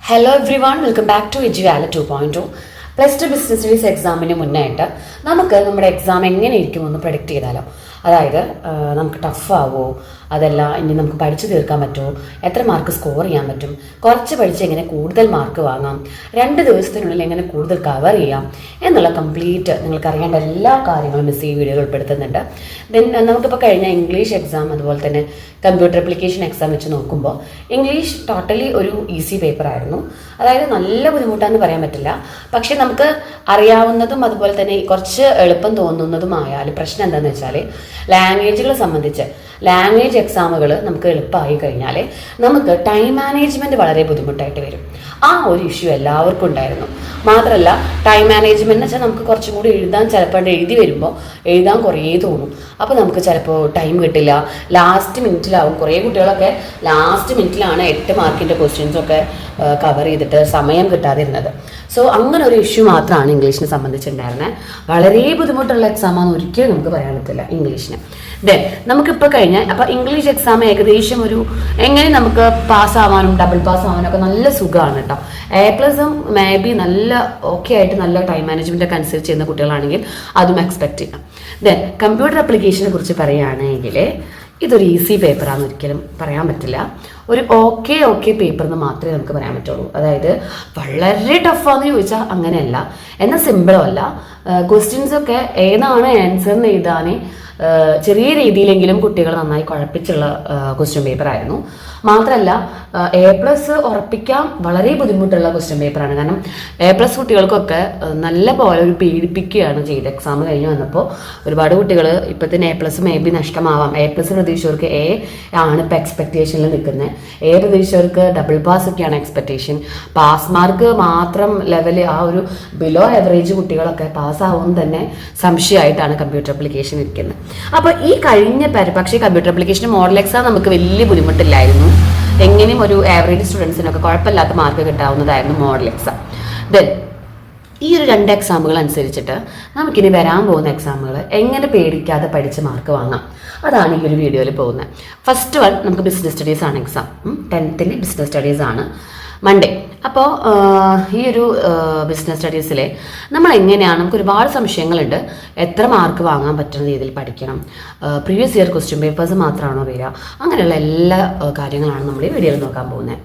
Hello everyone, welcome back to Ejuvala 2.0. Plus two business studies എക്സാമിന് മുന്നായിട്ട് നമുക്ക് നമ്മുടെ എക്സാം എങ്ങനെ ഇരിക്കുമെന്ന് പ്രഡിക്റ്റ് ചെയ്താലോ. അതായത് നമുക്ക് ടഫ് ആവുമോ, അതല്ല ഇനി നമുക്ക് പഠിച്ചു തീർക്കാൻ പറ്റുമോ, എത്ര മാർക്ക് സ്കോർ ചെയ്യാൻ പറ്റും, കുറച്ച് പഠിച്ച് എങ്ങനെ കൂടുതൽ മാർക്ക് വാങ്ങാം, 2 ദിവസത്തിനുള്ളിൽ എങ്ങനെ കൂടുതൽ കവർ ചെയ്യാം എന്നുള്ള കംപ്ലീറ്റ് നിങ്ങൾക്ക് അറിയേണ്ട എല്ലാ കാര്യങ്ങളും മിസ് ഈ വീഡിയോയിൽ ഉൾപ്പെടുത്തുന്നുണ്ട്. ദെൻ നമുക്കിപ്പോൾ കഴിഞ്ഞ ഇംഗ്ലീഷ് എക്സാം അതുപോലെ തന്നെ കമ്പ്യൂട്ടർ ആപ്ലിക്കേഷൻ എക്സാം വെച്ച് നോക്കുമ്പോൾ ഇംഗ്ലീഷ് ടോട്ടലി ഒരു ഈസി പേപ്പർ ആയിരുന്നു. അതായത് നല്ല ബുദ്ധിമുട്ടാന്ന് പറയാൻ പറ്റില്ല, പക്ഷെ നമുക്ക് അറിയാവുന്നതും അതുപോലെ തന്നെ കുറച്ച് എളുപ്പം തോന്നുന്നതുമായാലും പ്രശ്നം എന്താണെന്ന് വെച്ചാൽ ലാംഗ്വേജുകളെ സംബന്ധിച്ച് ലാംഗ്വേജ് എക്സാമുകൾ നമുക്ക് എളുപ്പമായി കഴിഞ്ഞാൽ നമുക്ക് ടൈം മാനേജ്മെൻറ്റ് വളരെ ബുദ്ധിമുട്ടായിട്ട് വരും. ആ ഒരു ഇഷ്യൂ എല്ലാവർക്കും ഉണ്ടായിരുന്നു. മാത്രമല്ല ടൈം മാനേജ്മെൻറ്റ് എന്ന് വെച്ചാൽ നമുക്ക് കുറച്ചും കൂടി എഴുതാൻ ചിലപ്പോൾ എഴുതി വരുമ്പോൾ എഴുതാൻ കുറേ തോന്നും. അപ്പോൾ നമുക്ക് ചിലപ്പോൾ ടൈം കിട്ടില്ല, ലാസ്റ്റ് മിനിറ്റിലാവും. കുറേ കുട്ടികളൊക്കെ ലാസ്റ്റ് മിനിറ്റിലാണ് 8 മാർക്കിൻ്റെ ക്വസ്റ്റ്യൻസൊക്കെ കവർ ചെയ്തിട്ട് സമയം കിട്ടാതിരുന്നത്. സോ അങ്ങനെ ഒരു ഇഷ്യൂ മാത്രമാണ് ഇംഗ്ലീഷിനെ സംബന്ധിച്ചുണ്ടായിരുന്നത്. വളരെ ബുദ്ധിമുട്ടുള്ള എക്സാമാണെന്ന് ഒരിക്കലും നമുക്ക് പറയാൻ പറ്റില്ല ഇംഗ്ലീഷിന്. ദെൻ നമുക്കിപ്പോൾ കഴിഞ്ഞ അപ്പോൾ ഇംഗ്ലീഷ് എക്സാം ഏകദേശം ഒരു എങ്ങനെ നമുക്ക് പാസ്സാവാനും ഡബിൾ പാസ് ആവാനും ഒക്കെ നല്ല സുഖമാണ് കേട്ടോ. A+ മേ ബി നല്ല ഓക്കെ ആയിട്ട് നല്ല ടൈം മാനേജ്മെൻ്റ് ഒക്കെ അനുസരിച്ച് ചെയ്യുന്ന കുട്ടികളാണെങ്കിൽ അതും എക്സ്പെക്ട് ചെയ്യാം. ദെൻ കമ്പ്യൂട്ടർ ആപ്ലിക്കേഷനെ കുറിച്ച് പറയുകയാണെങ്കിൽ ഇതൊരു ഈസി പേപ്പറാണെന്ന് ഒരിക്കലും പറയാൻ പറ്റില്ല. ഒരു ഓക്കെ പേപ്പർ എന്ന് മാത്രമേ നമുക്ക് പറയാൻ പറ്റുള്ളൂ. അതായത് വളരെ ടഫാന്ന് ചോദിച്ചാൽ അങ്ങനെയല്ല, എന്നാൽ സിമ്പിളും അല്ല. ക്വസ്റ്റ്യൻസൊക്കെ ഏതാണ് ആൻസർ എന്ന് എഴുതാൻ ചെറിയ രീതിയിലെങ്കിലും കുട്ടികൾ നന്നായി കുഴപ്പിച്ചുള്ള ക്വസ്റ്റ്യൻ പേപ്പർ ആയിരുന്നു. മാത്രമല്ല A+ ഉറപ്പിക്കാൻ വളരെ ബുദ്ധിമുട്ടുള്ള ക്വസ്റ്റ്യൻ പേപ്പറാണ്. കാരണം A+ കുട്ടികൾക്കൊക്കെ നല്ല പോലെ ഒരു പീഡിപ്പിക്കുകയാണ് ചെയ്ത് എക്സാം കഴിഞ്ഞ് വന്നപ്പോൾ. ഒരുപാട് കുട്ടികൾ ഇപ്പോഴത്തെ A+ മേ ബി നഷ്ടമാവാം. A+ പ്രതീക്ഷകർക്ക് A ആണ് ഇപ്പോൾ എക്സ്പെക്റ്റേഷനിൽ നിൽക്കുന്നത്. A പ്രതീക്ഷകർക്ക് ഡബിൾ പാസ് ഒക്കെയാണ് എക്സ്പെക്റ്റേഷൻ. പാസ് മാർക്ക് മാത്രം ലെവല് ആ ഒരു ബിലോ ആവറേജ് കുട്ടികളൊക്കെ പാസ്സാവും തന്നെ സംശയമായിട്ടാണ് കമ്പ്യൂട്ടർ ആപ്ലിക്കേഷൻ ഇരിക്കുന്നത്. അപ്പോൾ ഈ കഴിഞ്ഞ പക്ഷേ കമ്പ്യൂട്ടർ ആപ്ലിക്കേഷൻ മോഡൽ എക്സാം നമുക്ക് വലിയ ബുദ്ധിമുട്ടില്ലായിരുന്നു. എങ്ങനെയും ഒരു ആവറേജ് സ്റ്റുഡൻസിനൊക്കെ കുഴപ്പമില്ലാത്ത മാർക്ക് കിട്ടാവുന്നതായിരുന്നു മോഡൽ എക്സാം. ദെൻ ഈ ഒരു 2 എക്സാമുകൾ അനുസരിച്ചിട്ട് നമുക്കിനി വരാൻ പോകുന്ന എക്സാമുകൾ എങ്ങനെ പേടിക്കാതെ പഠിച്ച് മാർക്ക് വാങ്ങാം, അതാണ് ഈ ഒരു വീഡിയോയിൽ പോകുന്നത്. ഫസ്റ്റ് വൺ നമുക്ക് ബിസിനസ് സ്റ്റഡീസ് ആണ് എക്സാം. 10th ബിസിനസ് സ്റ്റഡീസ് ആണ് മൺഡേ. അപ്പോൾ ഈ ഒരു ബിസിനസ് സ്റ്റഡീസിൽ നമ്മൾ എങ്ങനെയാണ്, നമുക്ക് ഒരുപാട് സംശയങ്ങളുണ്ട്. എത്ര മാർക്ക് വാങ്ങാൻ പറ്റുന്ന രീതിയിൽ പഠിക്കണം, പ്രീവിയസ് ഇയർ ക്വസ്റ്റ്യൻ പേപ്പേഴ്സ് മാത്രമാണോ വരിക, അങ്ങനെയുള്ള എല്ലാ കാര്യങ്ങളാണ് നമ്മൾ ഈ വീഡിയോയിൽ നോക്കാൻ പോകുന്നത്.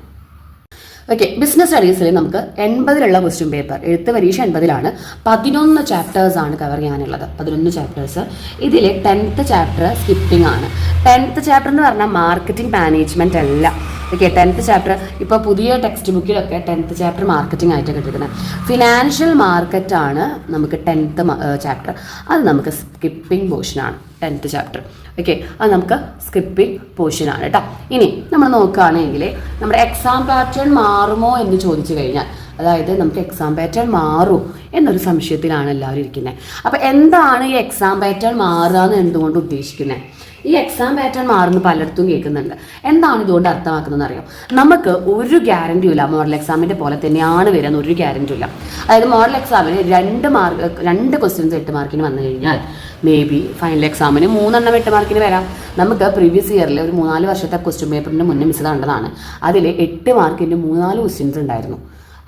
ഓക്കെ, ബിസിനസ് സ്റ്റഡീസിൽ നമുക്ക് 80 ക്വസ്റ്റ്യൻ പേപ്പർ, എഴുത്ത് പരീക്ഷ 80 11 ചാപ്റ്റേഴ്സാണ് കവർ ചെയ്യാനുള്ളത്. 11 ചാപ്റ്റേഴ്സ്. ഇതിൽ 10th ചാപ്റ്റർ സ്കിപ്പിംഗ് ആണ്. 10th ചാപ്റ്റർ എന്ന് പറഞ്ഞാൽ മാർക്കറ്റിംഗ് മാനേജ്മെൻറ്റ് അല്ല. ഓക്കെ, 10th ചാപ്റ്റർ ഇപ്പോൾ പുതിയ ടെക്സ്റ്റ് ബുക്കിലൊക്കെ 10th ചാപ്റ്റർ മാർക്കറ്റിംഗ് ആയിട്ട് കിട്ടിയിരിക്കുന്നത്. ഫിനാൻഷ്യൽ മാർക്കറ്റാണ് നമുക്ക് 10th ചാപ്റ്റർ. അത് നമുക്ക് സ്കിപ്പിംഗ് പോർഷനാണ് 10th ചാപ്റ്റർ. ഓക്കെ, അത് നമുക്ക് സ്കിപ്പിംഗ് പോർഷനാണ് കേട്ടോ. ഇനി നമ്മൾ നോക്കുകയാണെങ്കിൽ നമ്മുടെ എക്സാം പാറ്റേൺ മാറുമോ എന്ന് ചോദിച്ചു കഴിഞ്ഞാൽ, അതായത് നമുക്ക് എക്സാം പാറ്റേൺ മാറും എന്നൊരു സംശയത്തിലാണ് എല്ലാവരും ഇരിക്കുന്നത്. അപ്പോൾ എന്താണ് ഈ എക്സാം പാറ്റേൺ മാറുക എന്ന് എന്തുകൊണ്ട് ഉദ്ദേശിക്കുന്നത്? ഈ എക്സാം പാറ്റേൺ മാറുന്ന പലയിടത്തും കേൾക്കുന്നുണ്ട്. എന്താണ് ഇതുകൊണ്ട് അർത്ഥമാക്കുന്നതെന്ന് അറിയാം? നമുക്ക് ഒരു ഗ്യാരണ്ടിയും ഇല്ല മോഡൽ എക്സാമിൻ്റെ പോലെ തന്നെയാണ് വരുന്ന ഒരു ഗ്യാരണ്ടിയും ഇല്ല. അതായത് മോഡൽ എക്സാമിന് 2 ക്വസ്റ്റ്യൻസ് 8 മാർക്കിന് വന്നു കഴിഞ്ഞാൽ മേ ബി ഫൈനൽ എക്സാമിന് 3 8 മാർക്കിന് വരാം. നമുക്ക് പ്രീവിയസ് ഇയറിൽ ഒരു 3-4 വർഷത്തെ ക്വസ്റ്റ്യൻ പേപ്പറിൻ്റെ മുന്നേ മിസ് കണ്ടതാണ്. അതിൽ 8 മാർക്കിൻ്റെ 3-4 ക്വസ്റ്റ്യൻസ് ഉണ്ടായിരുന്നു.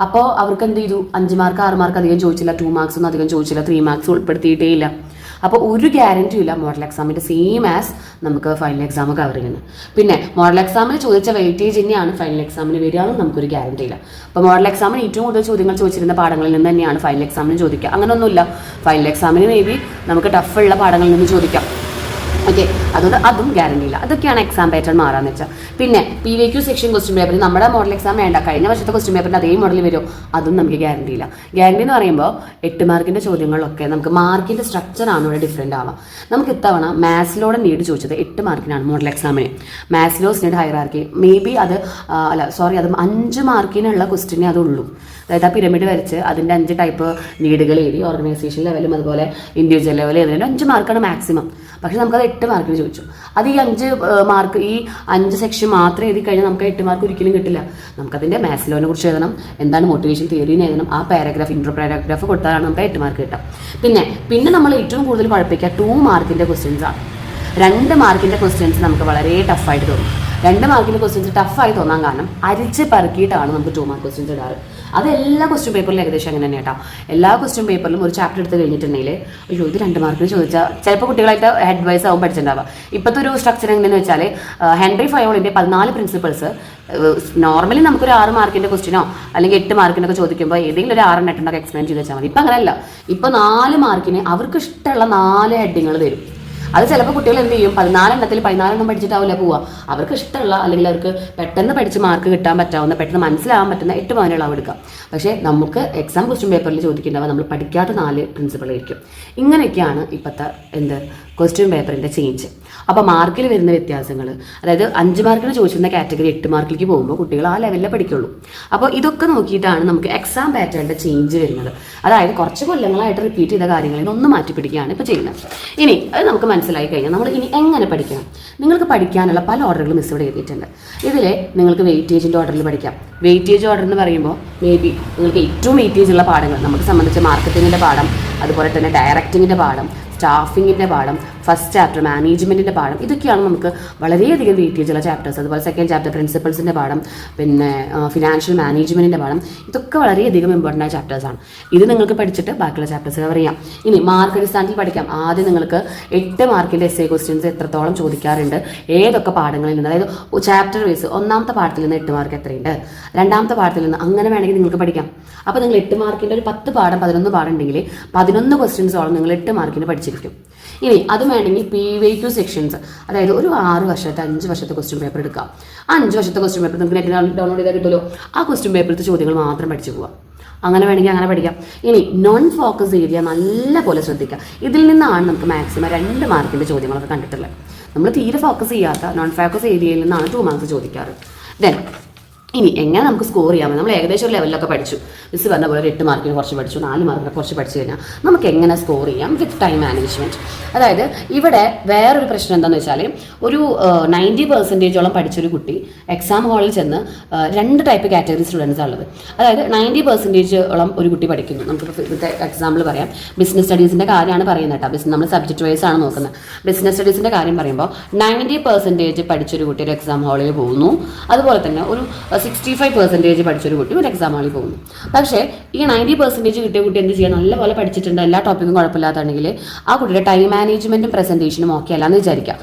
അപ്പോൾ അവർക്ക് എന്ത് ചെയ്തു? 5 മാർക്ക് 6 മാർക്ക് അധികം ചോദിച്ചില്ല, 2 മാർക്സ് ഒന്നും അധികം ചോദിച്ചില്ല, 3 മാർക്സ് ഉൾപ്പെടുത്തിയിട്ടേ ഇല്ല. അപ്പോൾ ഒരു ഗ്യാരണ്ടിയും ഇല്ല മോഡൽ എക്സാമിൻ്റെ സെയിം ആസ് നമുക്ക് ഫൈനൽ എക്സാം കവർ ചെയ്യുന്നത്. പിന്നെ മോഡൽ എക്സാമിന് ചോദിച്ച വെയിറ്റേജ് തന്നെയാണ് ഫൈനൽ എക്സാമിന് വരികയാണെന്ന് നമുക്കൊരു ഗ്യാരണ്ടി ഇല്ല. അപ്പോൾ മോഡൽ എക്സാമിന് ഏറ്റവും കൂടുതൽ ചോദ്യങ്ങൾ ചോദിച്ചിരുന്ന പാഠങ്ങളിൽ നിന്ന് തന്നെയാണ് ഫൈനൽ എക്സാമിന് ചോദിക്കുക. അങ്ങനെയൊന്നുമില്ല. ഫൈനൽ എക്സാമിന് മേ ബി നമുക്ക് ടഫുള്ള പാഠങ്ങളിൽ നിന്ന് ചോദിക്കാം. ഓക്കെ, അതുകൊണ്ട് അതും ഗ്യാരണ്ടി ഇല്ല. അതൊക്കെയാണ് എക്സാം പാറ്റേൺ മാറാന്ന് വെച്ചാൽ. പിന്നെ PVQ സെക്ഷൻ ക്വസ്റ്റ്യൻ പേപ്പറിൽ നമ്മുടെ മോഡൽ എക്സാം വേണ്ട, കഴിഞ്ഞ വർഷത്തെ ക്വസ്റ്റ്യൻ പേപ്പറിൻ്റെ അതേ മോഡൽ വരുമോ, അതും നമുക്ക് ഗ്യാരണ്ടി ഇല്ല. ഗ്യാരണ്ടി എന്ന് പറയുമ്പോൾ 8 മാർക്കിൻ്റെ ചോദ്യങ്ങളിലൊക്കെ നമുക്ക് മാർക്കിൻ്റെ സ്ട്രക്ചറാണ് ഇവിടെ ഡിഫറെൻ്റ് ആവാം. നമുക്ക് ഇത്തവണ മാത്സിലോടെ നീഡ് ചോദിച്ചത് 8 മാർക്കിനാണ് മോഡൽ എക്സാമിന്. മാത്സിലോസ് നീഡ് ഹൈറാർക്കി മേ ബി അത് അത് 5 മാർക്കിനുള്ള ക്വസ്റ്റ്യനെ അതുള്ളൂ. അതായത് ആ പിരമിഡ് വരച്ച് അതിൻ്റെ 5 ടൈപ്പ് നീഡുകൾ എഴുതി ഓർഗനൈസേഷൻ ലെവലും അതുപോലെ ഇൻഡിവിജ്വൽ ലെവലും ഏതെങ്കിലും 5 മാർക്കാണ് മാക്സിമം. പക്ഷെ നമുക്കത് 8 മാർക്കിന് ചോദിച്ചു. അത് ഈ 5 മാർക്ക് ഈ 5 സെക്ഷൻ മാത്രം എഴുതി കഴിഞ്ഞാൽ നമുക്ക് 8 മാർക്ക് ഒരിക്കലും കിട്ടില്ല. നമുക്കതിൻ്റെ മാത്സ് ലോനെ കുറിച്ച് എഴുതണം, എന്താണ് മോട്ടിവേഷൻ തിയറിന്ന് എഴുതണം, ആ പാരഗ്രാഫ് ഇൻട്രോ പാരഗ്രാഫ് കൊടുത്താലാണ് നമുക്ക് 8 മാർക്ക് കിട്ടുക. പിന്നെ നമ്മൾ ഏറ്റവും കൂടുതൽ കുഴപ്പിക്കുക 2 മാർക്കിൻ്റെ ക്വസ്റ്റ്യൻസ് ആണ്. 2 മാർക്കിൻ്റെ ക്വസ്റ്റ്യൻസ് നമുക്ക് വളരെ ടഫായിട്ട് തോന്നും. 2 മാർക്കിൻ്റെ ക്വസ്റ്റ്യൻസ് ടഫായി തോന്നാൻ കാരണം അരിച്ച് പറക്കിയിട്ടാണ് നമുക്ക് 2 മാർക്ക് ക്വസ്റ്റ്യൻസ് ഇടാറ്. അത് എല്ലാ ക്വസ്റ്റ്യൻ പേപ്പറിലും ഏകദേശം അങ്ങനെ തന്നെ കേട്ടോ. എല്ലാ ക്വസ്റ്റ്യൻ പേപ്പറിലും ഒരു ചാപ്റ്റർ എടുത്ത് കഴിഞ്ഞിട്ടുണ്ടെങ്കിൽ അയ്യോ ഇത് 2 മാർക്കിന് ചോദിച്ചാൽ ചിലപ്പോൾ കുട്ടികളായിട്ട് ഹെഡ് വൈസ് ആവും പഠിച്ചിട്ടുണ്ടാവുക. ഇപ്പോഴത്തെ ഒരു സ്ട്രക്ചർ എങ്ങനെയെന്ന് വെച്ചാൽ ഹെൻറി ഫയോളിൻ്റെ 14 പ്രിൻസിപ്പിൾസ് നോർമലി നമുക്കൊരു 6 മാർക്കിൻ്റെ ക്വസ്റ്റ്യനോ അല്ലെങ്കിൽ 8 മാർക്കിനൊക്കെ ചോദിക്കുമ്പോൾ ഏതെങ്കിലും ഒരു 6 8 എക്സ്പ്ലെയിൻ ചെയ്ത് വെച്ചാൽ മതി. ഇപ്പം അങ്ങനെയല്ല, ഇപ്പോൾ 4 മാർക്കിന് അവർക്ക് ഇഷ്ടമുള്ള 4 ഹെഡിങ്ങൾ തരും. അത് ചിലപ്പോൾ കുട്ടികൾ എന്ത് ചെയ്യും, 14 എണ്ണത്തിൽ 14 പഠിച്ചിട്ടാവില്ല പോവുക. അവർക്ക് ഇഷ്ടമുള്ള അല്ലെങ്കിൽ അവർക്ക് പെട്ടെന്ന് പഠിച്ച് മാർക്ക് കിട്ടാൻ പറ്റാവുന്ന പെട്ടെന്ന് മനസ്സിലാവാൻ പറ്റുന്ന 8 പോയിന്റുകൾ അളവ് എടുക്കാം. പക്ഷേ നമുക്ക് എക്സാം ക്വസ്റ്റ്യൻ പേപ്പറിൽ ചോദിക്കേണ്ടവ നമ്മൾ പഠിക്കാത്ത 4 പ്രിൻസിപ്പിളായിരിക്കും. ഇങ്ങനെയൊക്കെയാണ് ഇപ്പോഴത്തെ ക്വസ്റ്റ്യൻ പേപ്പറിൻ്റെ ചേഞ്ച്. അപ്പോൾ മാർക്കിൽ വരുന്ന വ്യത്യാസങ്ങൾ, അതായത് 5 മാർക്കിന് ചോദിച്ചിരുന്ന കാറ്റഗറി 8 മാർക്കിലേക്ക് പോകുമ്പോൾ കുട്ടികൾ ആ ലെവലിലേ പഠിക്കുള്ളൂ. അപ്പോൾ ഇതൊക്കെ നോക്കിയിട്ടാണ് നമുക്ക് എക്സാം പാറ്റേണിൻ്റെ ചേഞ്ച് വരുന്നത്. അതായത് കുറച്ച് കൊല്ലങ്ങളായിട്ട് റിപ്പീറ്റ് ചെയ്ത കാര്യങ്ങളിൽ ഒന്ന് മാറ്റിപ്പിടിക്കുകയാണ് ഇപ്പോൾ ചെയ്യുന്നത്. ഇനി അത് നമുക്ക് മനസ്സിലായി കഴിഞ്ഞാൽ നമ്മൾ ഇനി എങ്ങനെ പഠിക്കണം, നിങ്ങൾക്ക് പഠിക്കാനുള്ള പല ഓർഡറുകൾ മിസ് ഇവിടെ എഴുതിയിട്ടുണ്ട്. ഇതിൽ നിങ്ങൾക്ക് വെയിറ്റേജിൻ്റെ ഓർഡറിൽ പഠിക്കാം. വെയിറ്റേജ് ഓർഡർ എന്ന് പറയുമ്പോൾ മേ ബി നിങ്ങൾക്ക് ഏറ്റവും വെയിറ്റേജ് ഉള്ള പാഠങ്ങൾ നമുക്ക് സംബന്ധിച്ച് മാർക്കറ്റിങ്ങിൻ്റെ പാഠം, അതുപോലെ തന്നെ ഡയറക്റ്റിങ്ങിൻ്റെ പാഠം, സ്റ്റാഫിങ്ങിൻ്റെ പാഠം, ഫസ്റ്റ് ചാപ്റ്റർ മാനേജ്മെൻറ്റിൻ്റെ പാഠം, ഇതൊക്കെയാണ് നമുക്ക് വളരെയധികം വെയിറ്റേജുള്ള ചാപ്റ്റേഴ്സ്. അതുപോലെ സെക്കൻഡ് ചാപ്റ്റർ പ്രിൻസിപ്പൾസിൻ്റെ പാഠം, പിന്നെ ഫിനാൻഷ്യൽ മാനേജ്മെൻറ്റിൻ്റെ പാഠം, ഇതൊക്കെ വളരെയധികം ഇമ്പോർട്ടൻ്റ് ആയ ചാപ്റ്റേഴ്സാണ്. ഇത് നിങ്ങൾക്ക് പഠിച്ചിട്ട് ബാക്കിയുള്ള ചാപ്റ്റേഴ്സ് കവർ ചെയ്യാം. ഇനി മാർക്ക് അടിസ്ഥാനത്തിൽ പഠിക്കാം. ആദ്യം നിങ്ങൾക്ക് 8 മാർക്കിൻ്റെ എസ്സേ ക്വസ്റ്റ്യൻസ് എത്രത്തോളം ചോദിക്കാറുണ്ട്, ഏതൊക്കെ പാഠങ്ങളിൽ നിന്ന്, അതായത് ചാപ്റ്റർ വൈസ് 1ാമത്തെ പാഠത്തിൽ നിന്ന് 8 മാർക്ക് എത്രയുണ്ട്, 2ാമത്തെ പാഠത്തിൽ നിന്ന്, അങ്ങനെ വേണമെങ്കിൽ നിങ്ങൾക്ക് പഠിക്കാം. അപ്പോൾ നിങ്ങൾ 8 മാർക്കിൻ്റെ ഒരു 10 പാഠം 11 പാഠം ഉണ്ടെങ്കിൽ 11 ക്വസ്റ്റ്യൻസോളം നിങ്ങൾ 8 മാർക്കിന് പഠിച്ചിരിക്കും. ഇനി അത് വേണമെങ്കിൽ PYQ സെക്ഷൻസ്, അതായത് ഒരു 6 വർഷത്തെ 5 വർഷത്തെ ക്വസ്റ്റ്യൻ പേപ്പർ എടുക്കാം. ആ 5 വർഷത്തെ ക്വസ്റ്റ്യൻ പേപ്പർ നിങ്ങൾക്ക് നെറ്റ് ഡൗൺലോഡ് ചെയ്താൽ കിട്ടുമല്ലോ. ആ ക്വസ്റ്റ്യൻ പേപ്പറിലത്തെ ചോദ്യങ്ങൾ മാത്രം പഠിച്ചു പോകാം. അങ്ങനെ വേണമെങ്കിൽ അങ്ങനെ പഠിക്കാം. ഇനി നോൺ ഫോക്കസ് ഏരിയ നല്ല പോലെ ശ്രദ്ധിക്കുക. ഇതിൽ നിന്നാണ് നമുക്ക് മാക്സിമം 2 മാർക്കിൻ്റെ ചോദ്യങ്ങളൊക്കെ കണ്ടിട്ടുള്ളത്. നമ്മൾ തീരെ ഫോക്കസ് ചെയ്യാത്ത നോൺ ഫോക്കസ് ഏരിയയിൽ നിന്നാണ് 2 മാർക്സ് ചോദിക്കാറ്. ദെൻ ഇനി എങ്ങനെ നമുക്ക് സ്കോർ ചെയ്യാം, നമ്മൾ ഏകദേശം ഒരു ലെവലിലൊക്കെ പഠിച്ചു. മിസ് പറഞ്ഞ പോലെ 8 മാർക്കിന് കുറച്ച് പഠിച്ചു, 4 മാർക്കിന് കുറച്ച് പഠിച്ചു കഴിഞ്ഞാൽ നമുക്ക് എങ്ങനെ സ്കോർ ചെയ്യാം വിത്ത് ടൈം മാനേജ്മെൻറ്റ്. അതായത് ഇവിടെ വേറൊരു പ്രശ്നം എന്താണെന്ന് വെച്ചാൽ ഒരു 90% പഠിച്ചൊരു കുട്ടി എക്സാം ഹാളിൽ ചെന്ന് 2 ടൈപ്പ് കാറ്റഗറി സ്റ്റുഡൻസ് ഉള്ളത്. അതായത് 90% ഒരു കുട്ടി പഠിക്കുന്നു. നമുക്ക് ഇവിടുത്തെ എക്സാമ്പിൾ പറയാം. ബിസിനസ് സ്റ്റഡീസിൻ്റെ കാര്യമാണ് പറയുന്നത് കേട്ടോ. നമ്മൾ സബ്ജക്റ്റ് വൈസ് ആണ് നോക്കുന്നത്. ബിസിനസ് സ്റ്റഡീസിൻ്റെ കാര്യം പറയുമ്പോൾ 90% പഠിച്ചൊരു കുട്ടി ഒരു എക്സാം ഹാളിൽ പോകുന്നു. അതുപോലെ തന്നെ ഒരു 65% പഠിച്ചൊരു കുട്ടി ഒരു എക്സാം ഹാളിൽ പോകുന്നു. പക്ഷേ ഈ 90% കിട്ടിയ കുട്ടി എന്ത് ചെയ്യുക, നല്ലപോലെ പഠിച്ചിട്ടുണ്ട്, എല്ലാ ടോപ്പിക്കും കുഴപ്പമില്ലാത്താണെങ്കിൽ ആ കുട്ടിയുടെ ടൈം മാനേജ്മെൻറ്റും പ്രസൻറ്റേഷനും ഓക്കെ അല്ലാന്ന് വിചാരിക്കാം.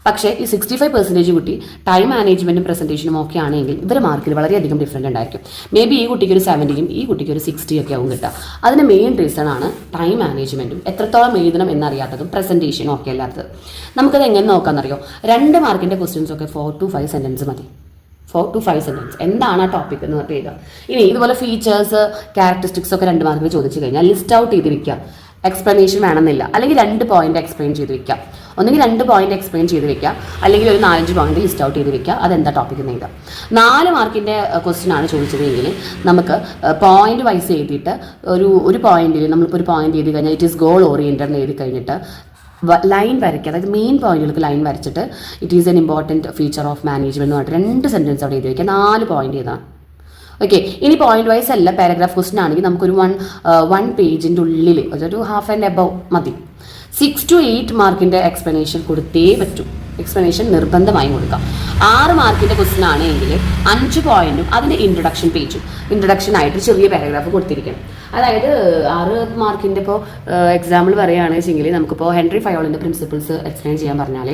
പക്ഷേ ഈ 65% കുട്ടി ടൈം മാനേജ്മെൻറ്റും പ്രസൻറ്റേഷനും ഓക്കെ ആണെങ്കിൽ ഇവരുടെ മാർക്കിൽ വളരെയധികം ഡിഫറൻറ്റ് ഉണ്ടായിരിക്കും. മേ ബി ഈ കുട്ടിക്ക് ഒരു 70യും ഈ കുട്ടിക്ക് ഒരു 60 ഒക്കെ ആവും കിട്ടുക. അതിന് മെയിൻ റീസൺ ആണ് ടൈം മാനേജ്മെൻറ്റും എത്രത്തോളം എഴുതണം എന്നറിയാത്തതും പ്രസൻറ്റേഷനും ഓക്കെ അല്ലാത്തത്. നമുക്കത് എങ്ങനെ നോക്കാമെന്നറിയോ, 2 മാർക്കിൻ്റെ ക്വസ്റ്റ്യൻസ് ഒക്കെ 4 to 5 സെൻറ്റൻസ് മതി. 4 to 5 സെൻറ്റൻസ് എന്താണ് ആ ടോപ്പിക് എന്ന് പറഞ്ഞിട്ട് എഴുതുക. ഇനി ഇതുപോലെ ഫീച്ചേഴ്സ് ക്യാരക്ടറിസ്റ്റിക്സ് ഒക്കെ 2 മാർക്കിൽ ചോദിച്ചു കഴിഞ്ഞാൽ ലിസ്റ്റ് ഔട്ട് ചെയ്ത് വെക്കുക. എക്സ്പ്ലനേഷൻ വേണമെന്നില്ല, അല്ലെങ്കിൽ 2 പോയിന്റ് എക്സ്പ്ലെയിൻ ചെയ്ത് വെക്കാം. ഒന്നെങ്കിൽ 2 പോയിന്റ് എക്സ്പ്ലെയിൻ ചെയ്ത് വെക്കുക, അല്ലെങ്കിൽ ഒരു 4-5 പോയിന്റ് ലിസ്റ്റ് ഔട്ട് ചെയ്ത് വെക്കുക. അതെന്താ ടോപ്പിക് എന്ന് എഴുതാം. 4 മാർക്കിൻ്റെ ക്വസ്റ്റ്യൻ ആണ് ചോദിച്ചതെങ്കിൽ നമുക്ക് പോയിന്റ് വൈസ് എഴുതിയിട്ട് ഒരു പോയിന്റിൽ നമ്മളിപ്പോൾ ഒരു പോയിന്റ് എഴുതി കഴിഞ്ഞാൽ ഇറ്റ് ഈസ് ഗോൾ ഓറിയൻറ്റഡ് എന്ന് എഴുതി കഴിഞ്ഞിട്ട് ലൈൻ വരയ്ക്കുക. അതായത് മെയിൻ പോയിന്റുകൾക്ക് ലൈൻ വരച്ചിട്ട് it is an important feature of management എന്ന് പറഞ്ഞിട്ട് 2 സെൻറ്റൻസ് അവിടെ എഴുതി വയ്ക്കുക. 4 പോയിന്റ് ചെയ്താണ്. ഓക്കെ. ഇനി പോയിന്റ് വൈസ് അല്ല, പാരഗ്രാഫ് ക്വസ്റ്റൻ ആണെങ്കിൽ നമുക്കൊരു 1 പേജിൻ്റെ ഉള്ളിൽ ഒരു ഹാഫ് ആൻഡ് എബവ് മതി. 6 to 8 മാർക്കിൻ്റെ എക്സ്പ്ലനേഷൻ കൊടുത്തേ പറ്റൂ. എക്സ്പ്ലനേഷൻ നിർബന്ധമായും കൊടുക്കാം. 6 മാർക്കിൻ്റെ ക്വസ്റ്റൻ ആണെങ്കിൽ 5 പോയിന്റും അതിൻ്റെ ഇൻട്രൊഡക്ഷൻ പേജും ഇൻട്രൊഡക്ഷനായിട്ട് ചെറിയ പാരഗ്രാഫ് കൊടുത്തിരിക്കണം. അതായത് 6 മാർക്കിൻ്റെ ഇപ്പോൾ എക്സാമ്പിൾ പറയുകയാണെന്ന് വെച്ചെങ്കിൽ നമുക്കിപ്പോൾ ഹെൻറി ഫയോളിൻ്റെ പ്രിൻസിപ്പിൾസ് എക്സ്പ്ലെയിൻ ചെയ്യാൻ പറഞ്ഞാൽ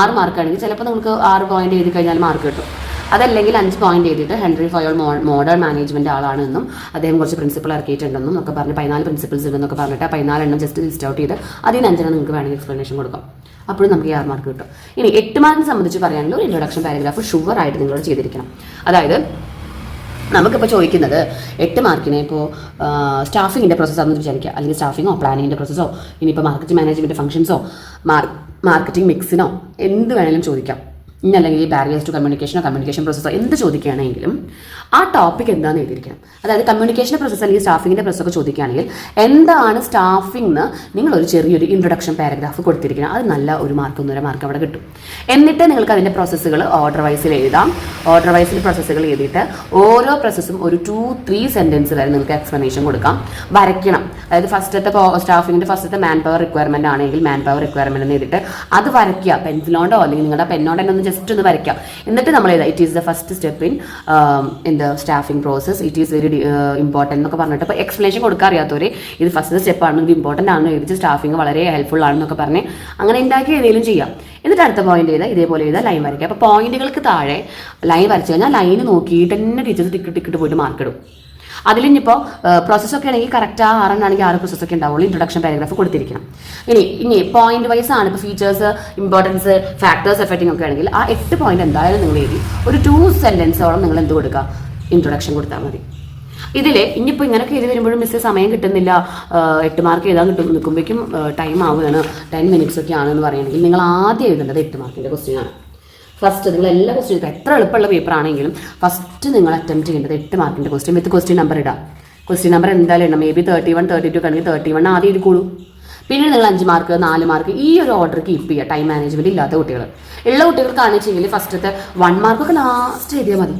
6 മാർക്കാണെങ്കിൽ ചിലപ്പോൾ നമുക്ക് 6 പോയിന്റ് എഴുതി കഴിഞ്ഞാൽ മാർക്ക് കിട്ടും. അതല്ലെങ്കിൽ 5 പോയിന്റ് എഴുതിയിട്ട് ഹെൻറി ഫയോൾ മോഡേൺ മാനേജ്മെൻറ്റ് ആളാണെന്നും അദ്ദേഹം കുറച്ച് പ്രിൻസിപ്പിൾ ഇറക്കിയിട്ടുണ്ടെന്നും ഒക്കെ പറഞ്ഞ് 14 പ്രിൻസിപ്പിൾസ് ഉണ്ടെന്നൊക്കെ പറഞ്ഞിട്ട് 14 എണ്ണം ജസ്റ്റ് ലിസ്റ്റ് ഔട്ട് ചെയ്ത് അതിന് 5 നിങ്ങൾക്ക് വേണമെങ്കിൽ എക്സ്പ്ലനേഷൻ കൊടുക്കാം. അപ്പോഴും നമുക്ക് 6 മാർക്ക് കിട്ടും. ഇനി 8 മാർക്കിനെ സംബന്ധിച്ച് പറയുകയാണെങ്കിൽ ഒരു ഇൻട്രൊഡക്ഷൻ പാരഗ്രാഫ് ഷുവറായിട്ട് നിങ്ങളോട് ചെയ്തിരിക്കണം. അതായത് നമുക്കിപ്പോൾ ചോദിക്കുന്നത് 8 മാർക്കിന് ഇപ്പോൾ സ്റ്റാഫിങ്ങിൻ്റെ പ്രോസസ്സാണെന്ന് വിചാരിക്കുക, അല്ലെങ്കിൽ സ്റ്റാഫിങ്ങോ പ്ലാനിങ്ങിൻ്റെ പ്രോസസ്സോ ഇനിയിപ്പോൾ മാർക്കറ്റിംഗ് മാനേജ്മെൻറ്റ് ഫംഗ്ഷൻസോ മാർക്കറ്റിംഗ് മിക്സിനോ എന്ത് വേണമെങ്കിലും ചോദിക്കാം. ഇനി അല്ലെങ്കിൽ ബാരിയേഴ്സ് ടു കമ്മ്യൂണിക്കേഷൻ പ്രോസസ്സോ എന്ത് ചോദിക്കുകയാണെങ്കിലും ആ ടോപ്പിക് എന്താണെന്ന് എഴുതിയിരിക്കണം. അതായത് കമ്മ്യൂണിക്കേഷൻ പ്രോസസ്സ് അല്ലെങ്കിൽ സ്റ്റാഫിങ്ങിൻ്റെ പ്രോസസ്സൊക്കെ ചോദിക്കുകയാണെങ്കിൽ എന്താണ് സ്റ്റാഫിംഗ് നിങ്ങളൊരു ചെറിയൊരു ഇൻട്രൊഡക്ഷൻ പാരഗ്രാഫ് കൊടുത്തിരിക്കണം. അത് നല്ല 1 മാർക്ക് 1.5 മാർക്ക് അവിടെ കിട്ടും. എന്നിട്ട് നിങ്ങൾക്ക് അതിൻ്റെ പ്രോസസ്സുകൾ ഓർഡർ വൈസിൽ എഴുതാം. ഓർഡർ വൈസിൽ പ്രോസസ്സുകൾ എഴുതിയിട്ട് ഓരോ പ്രോസസ്സും ഒരു 2-3 സെൻറ്റൻസ് വരെ നിങ്ങൾക്ക് എക്സ്പ്ലനേഷൻ കൊടുക്കാം. വരയ്ക്കണം. അതായത് ഫസ്റ്റത്തെ സ്റ്റാഫിങ്ങിൻ്റെ ഫസ്റ്റത്തെ മാൻ പവർ റിക്വയർമെൻറ്റ് ആണെങ്കിൽ മാൻ പവർ റിക്വയർമെൻറ്റ് എന്ന് എഴുതിയിട്ട് അത് വരയ്ക്കുക. പെൻസിലോണ്ടോ അല്ലെങ്കിൽ നിങ്ങളുടെ പെന്നോണ്ടോ എന്നൊന്നും ജസ്റ്റ് ഒന്ന് വരയ്ക്കാം. എന്നിട്ട് നമ്മൾ എഴുതാം it is the first step in the staffing process, it is very important എന്നൊക്കെ പറഞ്ഞിട്ട് ഇപ്പോൾ എക്സ്പ്ലനേഷൻ കൊടുക്കാൻ അറിയാത്തവർ ഇത് ഫസ്റ്റ് സ്റ്റെപ്പ് ആണ്, ഇത് ഇമ്പോർട്ടൻ്റ് ആണ്, എഴുതിച്ച് സ്റ്റാഫിംഗ് വളരെ ഹെൽപ്ഫുൾ ആണെന്നൊക്കെ പറഞ്ഞ് അങ്ങനെ ഉണ്ടാക്കി ഏതെങ്കിലും ചെയ്യാം. എന്നിട്ട് അടുത്ത പോയിന്റ് ചെയ്താൽ ഇതേപോലെ ചെയ്താൽ ലൈൻ വരയ്ക്കുക. അപ്പോൾ പോയിന്റുകൾക്ക് താഴെ ലൈൻ വരച്ചു കഴിഞ്ഞാൽ ലൈൻ നോക്കിയിട്ട് തന്നെ ടീച്ചേഴ്സ് ടിക്കറ്റ് പോയിട്ട് മാർക്ക് ഇടും. അതിലിനിപ്പോൾ പ്രോസസ്സൊക്കെ ആണെങ്കിൽ കറക്റ്റ് ആ 6 ആണെങ്കിൽ 6 പ്രോസസ്സൊക്കെ ഉണ്ടാവുള്ളൂ. ഇൻട്രൊഡക്ഷൻ പാരഗ്രാഫ് കൊടുത്തിരിക്കണം. ഇനി പോയിന്റ് വൈസ് ആണ്. ഇപ്പോൾ ഫീച്ചേഴ്സ്, ഇമ്പോർട്ടൻസ്, ഫാക്ടേഴ്സ്, എഫക്റ്റിംഗ് ഒക്കെ ആണെങ്കിൽ ആ 8 പോയിന്റ് എന്തായാലും നിങ്ങൾ എഴുതി ഒരു 2 സെന്റൻസോളം നിങ്ങൾ എന്ത് കൊടുക്കുക, ഇൻട്രൊഡക്ഷൻ കൊടുത്താൽ മതി. ഇതിൽ ഇനിയിപ്പോൾ ഇങ്ങനെയൊക്കെ എഴുതി വരുമ്പോഴും മിസ് സമയം കിട്ടുന്നില്ല, 8 മാർക്ക് എഴുതാൻ നിൽക്കുമ്പോഴേക്കും ടൈം ആവുകയാണ്, 10 മിനിറ്റ്സ് ഒക്കെ ആണെന്ന് പറയുകയാണെങ്കിൽ നിങ്ങൾ ആദ്യം എഴുതേണ്ടത് 8 മാർക്കിൻ്റെ ക്വസ്റ്റ്യനാണ്. ഫസ്റ്റ് നിങ്ങൾ എല്ലാ ക്വസ്റ്റ്യനും എത്ര എളുപ്പമുള്ള പേപ്പർ ആണെങ്കിലും ഫസ്റ്റ് നിങ്ങൾ അറ്റംപ്റ്റ് ചെയ്യേണ്ടത് 8 മാർക്കിൻ്റെ ക്വസ്റ്റ്യൻ വിത്ത് ക്വസ്റ്റ്യൻ നമ്പർ ഇടാം. ക്വസ്റ്റ്യൻ നമ്പർ എന്തായാലും ഇടാം. മേ ബി 31, 32 ആണെങ്കിൽ 31 ആദ്യം എഴുതിക്കോളൂ. പിന്നീട് നിങ്ങൾ 5 മാർക്ക്, 4 മാർക്ക് ഈ ഒരു ഓർഡർ കീപ്പ് ചെയ്യുക. ടൈം മാനേജ്മെൻറ്റ് ഇല്ലാത്ത കുട്ടികൾ, ഉള്ള കുട്ടികൾക്കാണെന്ന് വെച്ചെങ്കിൽ ഫസ്റ്റത്തെ 1 മാർക്കൊക്കെ ലാസ്റ്റ് എഴുതിയാൽ മതി.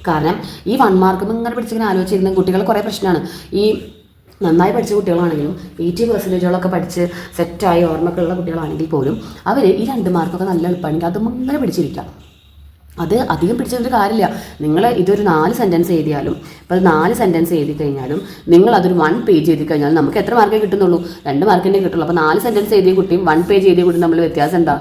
കാരണം ഈ 1 മാർക്ക് ഇങ്ങനെ പഠിച്ചിങ്ങനെ ആലോചിച്ചിരുന്ന കുട്ടികൾ കുറേ പ്രശ്നമാണ്. ഈ നന്നായി പഠിച്ച കുട്ടികളാണെങ്കിലും 80% പഠിച്ച് സെറ്റായി ഓർമ്മക്കുള്ള കുട്ടികളാണെങ്കിൽ പോലും അവർ ഈ 2 മാർക്കൊക്കെ നല്ല എളുപ്പമാണെങ്കിൽ അത് മുന്നേ പിടിച്ചിരിക്കാം. അത് അധികം പിടിച്ചൊരു കാര്യമില്ല. നിങ്ങൾ ഇതൊരു 4 സെൻറ്റൻസ് എഴുതിയാലും ഇപ്പോൾ 4 സെൻറ്റൻസ് എഴുതി കഴിഞ്ഞാലും നിങ്ങൾ അതൊരു 1 പേജ് എഴുതി കഴിഞ്ഞാലും നമുക്ക് എത്ര മാർക്കേ കിട്ടുന്നുള്ളൂ? 2 മാർക്കിൻ്റെ കിട്ടുള്ളൂ. അപ്പോൾ 4 സെൻറ്റൻസ് എഴുതിയ കുട്ടിയും 1 പേജ് എഴുതിയ കുട്ടിയും നമ്മൾ വ്യത്യാസം എന്താ?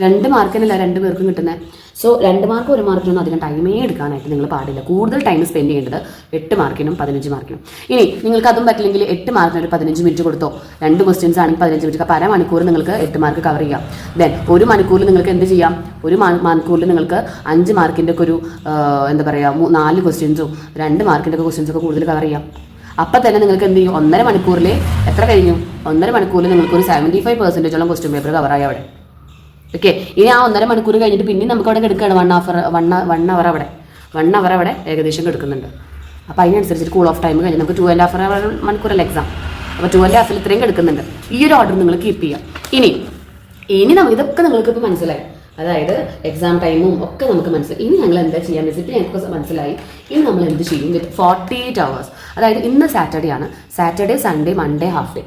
2 മാർക്കിനല്ല 2 പേർക്കും കിട്ടുന്നത്. സോ 2 മാർക്ക് 1 മാർക്കിനൊന്നും അധികം ടൈമേ എടുക്കാനായിട്ട് നിങ്ങൾ പാടില്ല. കൂടുതൽ ടൈം സ്പെൻഡ് ചെയ്യേണ്ടത് 8 മാർക്കിനും 15 മാർക്കിനും. ഇനി നിങ്ങൾക്ക് അതും പറ്റില്ലെങ്കിൽ 8 മാർക്കിന് ഒരു 15 മിനിറ്റ് കൊടുത്തോ. 2 ക്വസ്റ്റ്യൻസ് ആണെങ്കിൽ 15 മിനിറ്റ്. അപ്പോൾ അരമണിക്കൂർ നിങ്ങൾക്ക് 8 മാർക്ക് കവർ ചെയ്യാം. ദെൻ 1 മണിക്കൂറിൽ നിങ്ങൾക്ക് എന്ത് ചെയ്യാം? 1 മണിക്കൂറിൽ നിങ്ങൾക്ക് 5 മാർക്കിൻ്റെ ഒക്കെ ഒരു എന്താ പറയുക 4 ക്വസ്റ്റ്യൻസോ 2 മാർക്കിൻ്റെ ഒക്കെ ക്വസ്റ്റ്യൻസൊക്കെ കൂടുതൽ കവർ ചെയ്യാം. അപ്പം തന്നെ നിങ്ങൾക്ക് എന്ത് ചെയ്യും? 1.5 മണിക്കൂറിൽ എത്ര കഴിഞ്ഞു? 1.5 മണിക്കൂറിൽ നിങ്ങൾക്കൊരു 75% ക്വസ്റ്റ്യൻ പേപ്പർ കവറായി അവിടെ. ഓക്കെ, ഇനി ആ 1.5 മണിക്കൂർ കഴിഞ്ഞിട്ട് പിന്നെ നമുക്ക് അവിടെ കിടക്കുകയാണ് 1 അവർ അവിടെ ഏകദേശം കിടക്കുന്നുണ്ട്. അപ്പോൾ അതിനനുസരിച്ചിട്ട് കൂൾ ഓഫ് ടൈം കഴിഞ്ഞ് നമുക്ക് 2.5 മണിക്കൂറല്ല എക്സാം. അപ്പോൾ 2.5 ഇത്രയും കിടക്കുന്നുണ്ട്. ഈ ഒരു ഓർഡർ നിങ്ങൾ കീപ്പ് ചെയ്യാം. ഇനി ഇതൊക്കെ നിങ്ങൾക്ക് ഇപ്പോൾ മനസ്സിലായി. അതായത് എക്സാം ടൈമും ഒക്കെ നമുക്ക് മനസ്സിലായി. ഇനി ഞങ്ങൾ എന്താ ചെയ്യാൻ വെച്ചിട്ട് ഞങ്ങൾക്ക് മനസ്സിലായി. ഇനി നമ്മൾ എന്ത് ചെയ്യും? വിത്ത് 48 hours. അതായത് ഇന്ന് സാറ്റർഡേ ആണ്. Saturday, Sunday, Monday half day.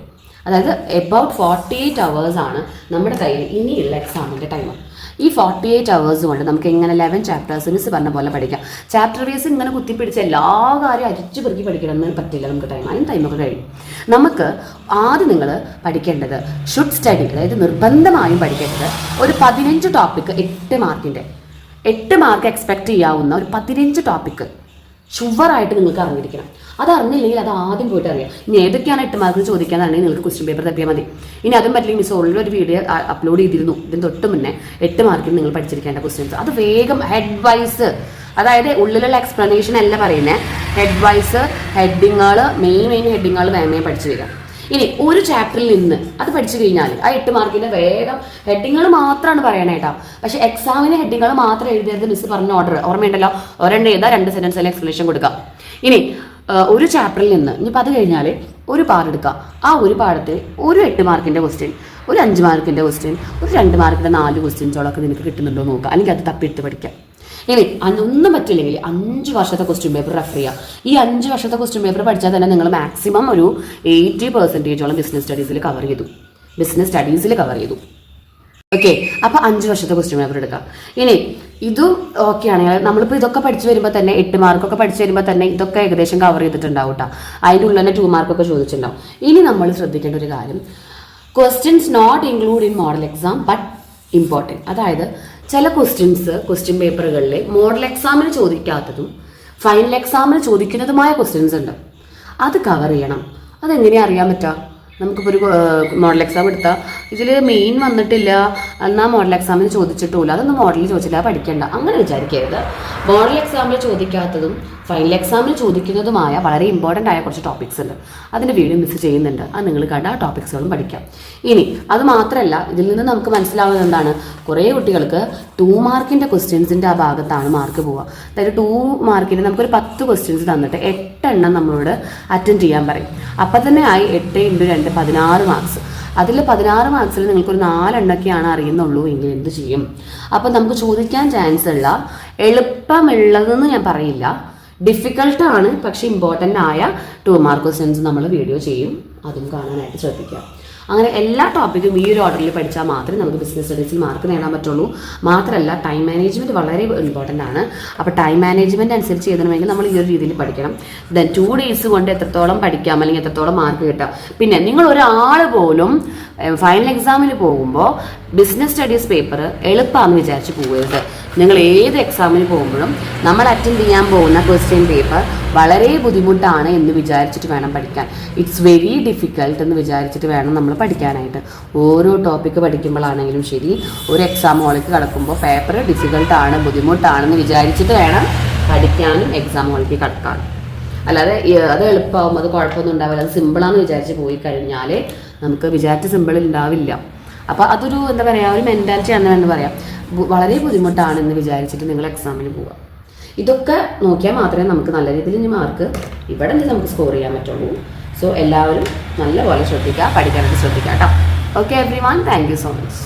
അതായത് എബൌട്ട് 48 hours ആണ് നമ്മുടെ കയ്യിൽ ഇനിയുള്ള എക്സാമിൻ്റെ ടൈം. ഈ 48 hours കൊണ്ട് നമുക്ക് എങ്ങനെ 11 ചാപ്റ്റേഴ്സ് മിസ് പറഞ്ഞ പോലെ പഠിക്കാം. ചാപ്റ്റർ വൈസ് ഇങ്ങനെ കുത്തിപ്പിടിച്ച് എല്ലാ കാര്യം അരിച്ചു പെറുക്കി പഠിക്കണമെന്ന് പറ്റില്ല. നമുക്ക് അതിന് ടൈമൊക്കെ കഴിയും. നമുക്ക് ആദ്യം നിങ്ങൾ പഠിക്കേണ്ടത് ഷുഡ് സ്റ്റഡി, അതായത് നിർബന്ധമായും പഠിക്കേണ്ടത് ഒരു 15 ടോപ്പിക്ക് 8 മാർക്കിൻ്റെ 8 മാർക്ക് എക്സ്പെക്ട് ചെയ്യാവുന്ന ഒരു 15 ടോപ്പിക്ക് ഷുവറായിട്ട് നിങ്ങൾക്ക് അറിഞ്ഞിരിക്കണം. അത് അറിഞ്ഞില്ലെങ്കിൽ അത് ആദ്യം പോയിട്ട് അറിയാം. ഇനി ഏതൊക്കെയാണ് 8 മാർക്ക് ചോദിക്കാനാണെങ്കിൽ നിങ്ങൾക്ക് ക്വസ്റ്റ്യൻ പേപ്പർ തപ്പിയാൽ മതി. ഇനി അതും പറ്റില്ലെങ്കിൽ മിസ് ഓൾറെഡി ഒരു വീഡിയോ അപ്ലോഡ് ചെയ്തിരുന്നു ഇതിന് തൊട്ട് മുന്നേ 8 മാർക്കിന് നിങ്ങൾ പഠിച്ചിരിക്കേണ്ട ക്വസ്റ്റ്യൻസ്. അത് വേഗം ഹെഡ് വൈസ്, അതായത് ഉള്ളിലുള്ള എക്സ്പ്ലനേഷൻ അല്ല പറയുന്നത്, ഹെഡ് വൈസ് ഹെഡിങ്ങുകൾ മെയിൻ ഹെഡിങ്ങുകൾ വേഗം പഠിച്ചു വരിക. ഇനി ഒരു ചാപ്റ്ററിൽ നിന്ന് അത് പഠിച്ചു കഴിഞ്ഞാൽ ആ 8 മാർക്കിൻ്റെ വേഗം ഹെഡിങ്ങുകൾ മാത്രമാണ് പറയണേട്ടാ. പക്ഷേ എക്സാമിന് ഹെഡിങ്ങുകൾ മാത്രം എഴുതിയത് മിസ് പറഞ്ഞ ഓർഡർ ഓർമ്മയുണ്ടല്ലോ. ഒരെണ്ണം എഴുതാ 2 സെൻറ്റൻസിൽ എക്സ്പ്ലനേഷൻ കൊടുക്കാം. ഇനി ഒരു ചാപ്റ്ററിൽ നിന്ന് ഇനിയിപ്പോൾ അത് കഴിഞ്ഞാൽ ഒരു പാഠം എടുക്കുക. ആ ഒരു പാഠത്തിൽ ഒരു 8 മാർക്കിൻ്റെ ക്വസ്റ്റ്യൻ, ഒരു 5 മാർക്കിൻ്റെ ക്വസ്റ്റ്യൻ, ഒരു 2 മാർക്കിൻ്റെ 4 ക്വസ്റ്റ്യൻസോളൊക്കെ നിനക്ക് കിട്ടുന്നുണ്ടോ നോക്കുക. അല്ലെങ്കിൽ അത് തപ്പിയെടുത്ത് പഠിക്കാം. ഇനി ഒന്നും പറ്റില്ലെങ്കിൽ 5 വർഷത്തെ ക്വസ്റ്റ്യൻ പേപ്പർ റെഫർ ചെയ്യുക. ഈ 5 വർഷത്തെ ക്വസ്റ്റ്യൻ പേപ്പർ പഠിച്ചാൽ തന്നെ നിങ്ങൾ മാക്സിമം ഒരു 80% ബിസിനസ് സ്റ്റഡീസിൽ കവർ ചെയ്തു. ഓക്കെ, അപ്പോൾ 5 വർഷത്തെ ക്വസ്റ്റ്യൻ പേപ്പർ എടുക്കുക. ഇനി ഇതും ഓക്കെ ആണെങ്കിൽ നമ്മളിപ്പോൾ ഇതൊക്കെ പഠിച്ചു വരുമ്പോൾ തന്നെ 8 മാർക്കൊക്കെ പഠിച്ചു വരുമ്പോൾ തന്നെ ഇതൊക്കെ ഏകദേശം കവർ ചെയ്തിട്ടുണ്ടാവും കേട്ടോ. അതിൻ്റെ ഉള്ളിൽ തന്നെ 2 മാർക്കൊക്കെ ചോദിച്ചിട്ടുണ്ടാവും. ഇനി നമ്മൾ ശ്രദ്ധിക്കേണ്ട ഒരു കാര്യം, questions not include in model exam but important. അതായത് ചില ക്വസ്റ്റ്യൻ പേപ്പറുകളിൽ മോഡൽ എക്സാമിന് ചോദിക്കാത്തതും ഫൈനൽ എക്സാമിന് ചോദിക്കുന്നതുമായ ക്വസ്റ്റ്യൻസ് ഉണ്ട്. അത് കവർ ചെയ്യണം. അതെങ്ങനെയാണ് അറിയാൻ പറ്റുക? നമുക്കിപ്പോൾ ഒരു മോഡൽ എക്സാം എടുത്താൽ ഇതിൽ മെയിൻ വന്നിട്ടില്ല, എന്നാൽ മോഡൽ എക്സാമിന് ചോദിച്ചിട്ടുമില്ല, അതൊന്നും മോഡലിൽ ചോദിച്ചില്ല, പഠിക്കേണ്ട അങ്ങനെ വിചാരിക്കരുത്. മോഡൽ എക്സാമിൽ ചോദിക്കാത്തതും ഫൈനൽ എക്സാമിൽ ചോദിക്കുന്നതുമായ വളരെ ഇമ്പോർട്ടൻ്റ് ആയ കുറച്ച് ടോപ്പിക്സ് ഉണ്ട്. അതിൻ്റെ വീഡിയോ മിസ് ചെയ്യുന്നുണ്ട്. അത് നിങ്ങൾ കണ്ട ആ ടോപ്പിക്സുകളും പഠിക്കാം. ഇനി അത് മാത്രമല്ല, ഇതിൽ നിന്ന് നമുക്ക് മനസ്സിലാവുന്നത് എന്താണ്? കുറേ കുട്ടികൾക്ക് 2 മാർക്കിൻ്റെ ക്വസ്റ്റ്യൻസിൻ്റെ ആ ഭാഗത്താണ് മാർക്ക് പോവുക. അതായത് 2 മാർക്കിന് നമുക്കൊരു 10 ക്വസ്റ്റ്യൻസ് തന്നിട്ട് 8 എണ്ണം നമ്മളോട് അറ്റൻഡ് ചെയ്യാൻ പറയും. അപ്പം തന്നെ ആയി 8 × 2 16 മാർക്സ്. അതിൽ 16 മാർക്സിൽ നിങ്ങൾക്കൊരു 4 എണ്ണൊക്കെയാണ് അറിയുന്നുള്ളൂ എങ്കിൽ എന്ത് ചെയ്യും? അപ്പം നമുക്ക് ചോദിക്കാൻ ചാൻസ് ഉള്ള എളുപ്പമുള്ളതെന്ന് ഞാൻ പറയില്ല, ഡിഫിക്കൽട്ടാണ് പക്ഷേ ഇമ്പോർട്ടൻ്റ് ആയ 2 മാർക്ക് ക്വസ്റ്റ്യൻസ് നമ്മൾ വീഡിയോ ചെയ്യും. അതും കാണാനായിട്ട് ശ്രദ്ധിക്കുക. അങ്ങനെ എല്ലാ ടോപ്പിക്കും ഈ ഒരു ഓർഡറിൽ പഠിച്ചാൽ മാത്രമേ നമുക്ക് ബിസിനസ് സ്റ്റഡീസിൽ മാർക്ക് നേടാൻ പറ്റുള്ളൂ. മാത്രമല്ല ടൈം മാനേജ്മെൻറ്റ് വളരെ ഇമ്പോർട്ടൻ്റ് ആണ്. അപ്പോൾ ടൈം മാനേജ്മെൻറ്റ് അനുസരിച്ച് ചെയ്യണമെങ്കിൽ നമ്മൾ ഈ ഒരു രീതിയിൽ പഠിക്കണം. ദെൻ 2 days കൊണ്ട് എത്രത്തോളം പഠിക്കാം അല്ലെങ്കിൽ എത്രത്തോളം മാർക്ക് കിട്ടാം. പിന്നെ നിങ്ങൾ ഒരാൾ പോലും ഫൈനൽ എക്സാമിന് പോകുമ്പോൾ ബിസിനസ് സ്റ്റഡീസ് പേപ്പർ എളുപ്പമാണെന്ന് വിചാരിച്ച് പോകരുത്. നിങ്ങൾ ഏത് എക്സാമിന് പോകുമ്പോഴും നമ്മൾ അറ്റൻഡ് ചെയ്യാൻ പോകുന്ന ക്വസ്റ്റ്യൻ പേപ്പർ വളരെ ബുദ്ധിമുട്ടാണ് എന്ന് വിചാരിച്ചിട്ട് വേണം പഠിക്കാൻ. ഇറ്റ്സ് വെരി ഡിഫിക്കൽട്ട് എന്ന് വിചാരിച്ചിട്ട് വേണം നമ്മൾ പഠിക്കാനായിട്ട്. ഓരോ ടോപ്പിക്ക് പഠിക്കുമ്പോഴാണെങ്കിലും ശരി, ഒരു എക്സാം ഹോളിലേക്ക് കടക്കുമ്പോൾ പേപ്പർ ഡിഫിക്കൽട്ടാണ്, ബുദ്ധിമുട്ടാണെന്ന് വിചാരിച്ചിട്ട് വേണം പഠിക്കാനും എക്സാം ഹോളിലേക്ക് കടക്കാനും. അല്ലാതെ അത് എളുപ്പമാവും, അത് കുഴപ്പമൊന്നും ഉണ്ടാവില്ല, അത് സിമ്പിളാണെന്ന് വിചാരിച്ച് പോയി കഴിഞ്ഞാൽ നമുക്ക് വിചാരിച്ച സിമ്പിൾ ഉണ്ടാവില്ല. അപ്പോൾ അതൊരു എന്താ പറയുക, ഒരു മെൻറ്റാലിറ്റി ആണെന്ന് പറയാം. വളരെ ബുദ്ധിമുട്ടാണെന്ന് വിചാരിച്ചിട്ട് നിങ്ങൾ എക്സാമിന് പോവുക. ഇതൊക്കെ നോക്കിയാൽ മാത്രമേ നമുക്ക് നല്ല രീതിയിൽ ഇനി മാർക്ക് ഇവിടെ നിന്ന് നമുക്ക് സ്കോർ ചെയ്യാൻ പറ്റുള്ളൂ. സോ എല്ലാവരും നല്ലപോലെ ശ്രദ്ധിക്കുക, പഠിക്കാനായിട്ട് ശ്രദ്ധിക്കുക കേട്ടോ. Okay every one, thank you so much.